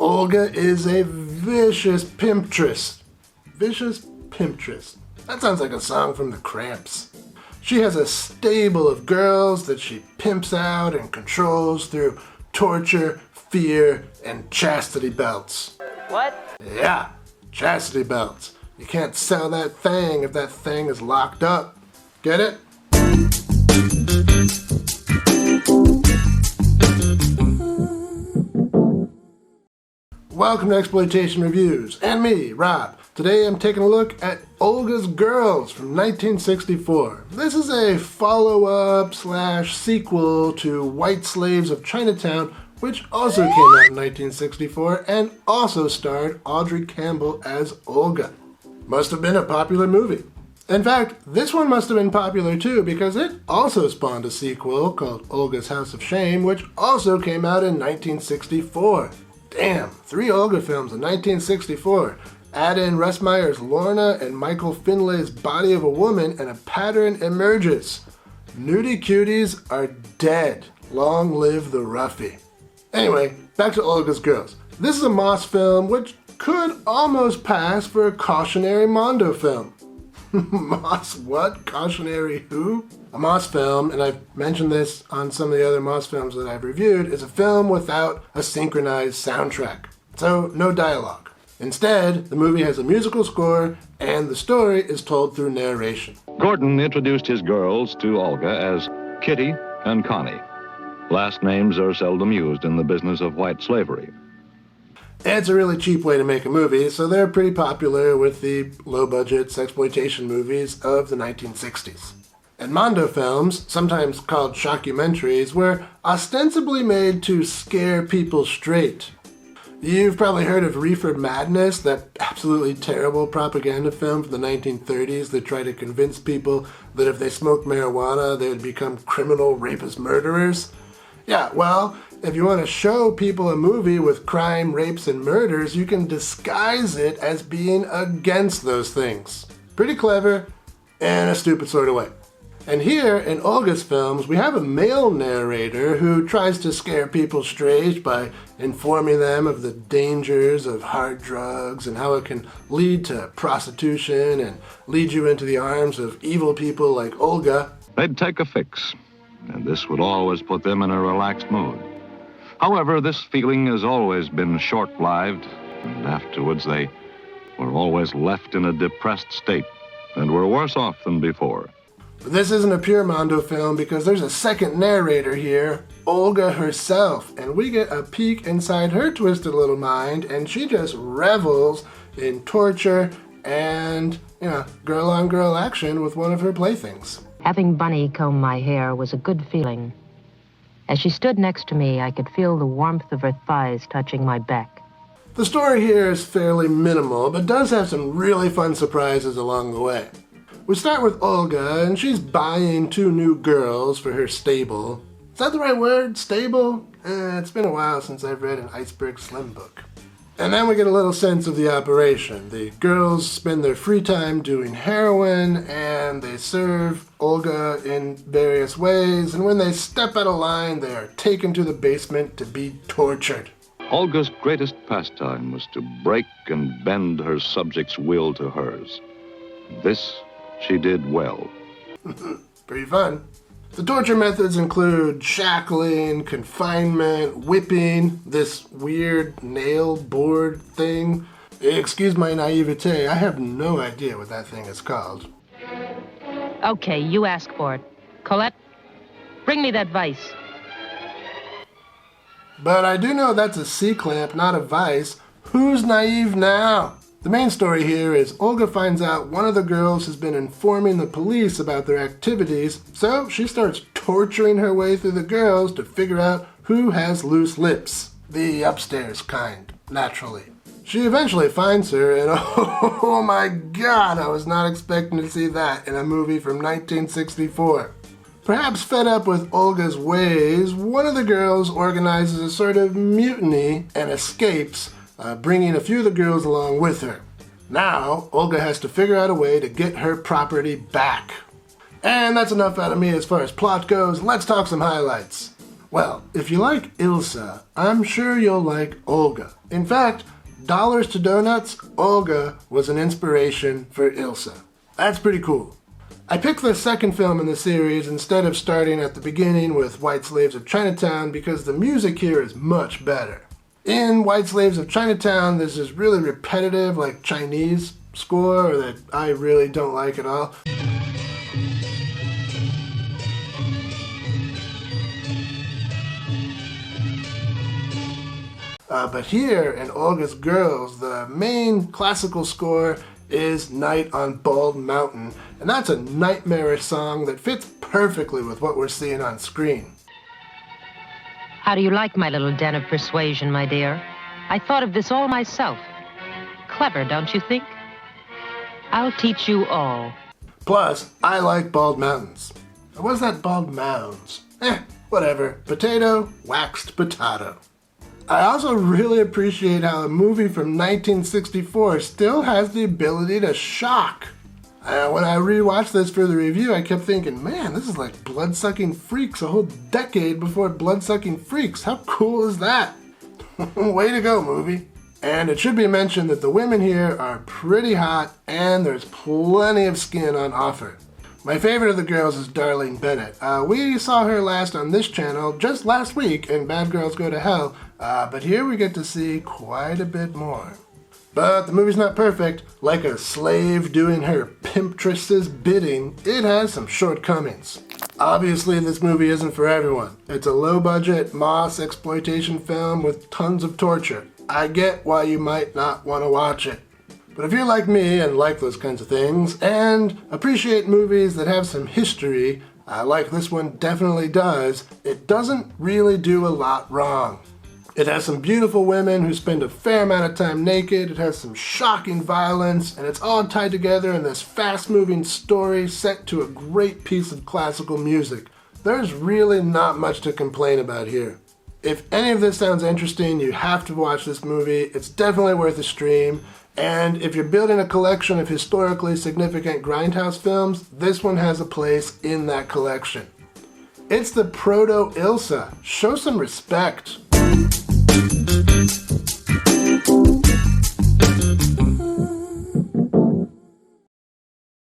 Olga is a vicious pimptress. Vicious pimptress. That sounds like a song from the Cramps. She has a stable of girls that she pimps out and controls through torture, fear, and chastity belts. What? Yeah, chastity belts. You can't sell that thing if that thing is locked up. Get it? Welcome to Exploitation Reviews, and me, Rob. Today I'm taking a look at Olga's Girls from 1964. This is a follow-up / sequel to White Slaves of Chinatown, which also came out in 1964 and also starred Audrey Campbell as Olga. Must have been a popular movie. In fact, this one must have been popular too because it also spawned a sequel called Olga's House of Shame, which also came out in 1964. Damn, 3 Olga films in 1964. Add in Russ Meyer's Lorna and Michael Finlay's Body of a Woman and a pattern emerges. Nudie cuties are dead. Long live the Roughie. Anyway, back to Olga's Girls. This is a Moss film which could almost pass for a cautionary Mondo film. Moss what? Cautionary who? A Moss film, and I've mentioned this on some of the other Moss films that I've reviewed, is a film without a synchronized soundtrack. So, no dialogue. Instead, the movie has a musical score, and the story is told through narration. Gordon introduced his girls to Olga as Kitty and Connie. Last names are seldom used in the business of white slavery. It's a really cheap way to make a movie, so they're pretty popular with the low-budget sexploitation movies of the 1960s. And Mondo films, sometimes called shockumentaries, were ostensibly made to scare people straight. You've probably heard of Reefer Madness, that absolutely terrible propaganda film from the 1930s that tried to convince people that if they smoked marijuana, they would become criminal rapist murderers. Yeah, well, if you want to show people a movie with crime, rapes, and murders, you can disguise it as being against those things. Pretty clever, in a stupid sort of way. And here, in Olga's films, we have a male narrator who tries to scare people straight by informing them of the dangers of hard drugs and how it can lead to prostitution and lead you into the arms of evil people like Olga. They'd take a fix, and this would always put them in a relaxed mood. However, this feeling has always been short-lived, and afterwards they were always left in a depressed state and were worse off than before. But this isn't a pure Mondo film because there's a second narrator here, Olga herself, and we get a peek inside her twisted little mind, and she just revels in torture and, girl-on-girl action with one of her playthings. Having Bunny comb my hair was a good feeling. As she stood next to me, I could feel the warmth of her thighs touching my back. The story here is fairly minimal, but does have some really fun surprises along the way. We start with Olga, and she's buying 2 new girls for her stable. Is that the right word? Stable? It's been a while since I've read an Iceberg Slim book. And then we get a little sense of the operation. The girls spend their free time doing heroin, and they serve Olga in various ways, and when they step out of line, they are taken to the basement to be tortured. Olga's greatest pastime was to break and bend her subjects' will to hers. This she did well. Pretty fun. The torture methods include shackling, confinement, whipping, this weird nail board thing. Excuse my naivete, I have no idea what that thing is called. Okay, you ask for it. Colette, bring me that vice. But I do know that's a C-clamp, not a vice. Who's naive now? The main story here is Olga finds out one of the girls has been informing the police about their activities, so she starts torturing her way through the girls to figure out who has loose lips. The upstairs kind, naturally. She eventually finds her, and oh my god, I was not expecting to see that in a movie from 1964. Perhaps fed up with Olga's ways, one of the girls organizes a sort of mutiny and escapes, bringing a few of the girls along with her. Now, Olga has to figure out a way to get her property back. And that's enough out of me as far as plot goes. Let's talk some highlights. Well, if you like Ilsa, I'm sure you'll like Olga. In fact, Dollars to Donuts, Olga was an inspiration for Ilsa. That's pretty cool. I picked the second film in the series instead of starting at the beginning with White Slaves of Chinatown because the music here is much better. In White Slaves of Chinatown, there's this really repetitive, like Chinese score that I really don't like at all. But here in Olga's Girls, the main classical score is Night on Bald Mountain, and that's a nightmarish song that fits perfectly with what we're seeing on screen. How do you like my little den of persuasion, my dear? I thought of this all myself. Clever, don't you think? I'll teach you all. Plus, I like bald mountains. Or was that bald mounds? Whatever. Potato, waxed potato. I also really appreciate how a movie from 1964 still has the ability to shock. When I rewatched this for the review, I kept thinking, man, this is like Blood-Sucking Freaks, a whole decade before Blood-Sucking Freaks. How cool is that? Way to go, movie. And it should be mentioned that the women here are pretty hot and there's plenty of skin on offer. My favorite of the girls is Darlene Bennett. We saw her last on this channel just last week in Bad Girls Go to Hell, but here we get to see quite a bit more. But the movie's not perfect. Like a slave doing her pimptress's bidding, it has some shortcomings. Obviously, this movie isn't for everyone. It's a low-budget Moss exploitation film with tons of torture. I get why you might not want to watch it. But if you're like me and like those kinds of things, and appreciate movies that have some history, like this one definitely does, it doesn't really do a lot wrong. It has some beautiful women who spend a fair amount of time naked, it has some shocking violence, and it's all tied together in this fast-moving story set to a great piece of classical music. There's really not much to complain about here. If any of this sounds interesting, you have to watch this movie. It's definitely worth a stream. And if you're building a collection of historically significant grindhouse films, this one has a place in that collection. It's the proto-Ilsa. Show some respect.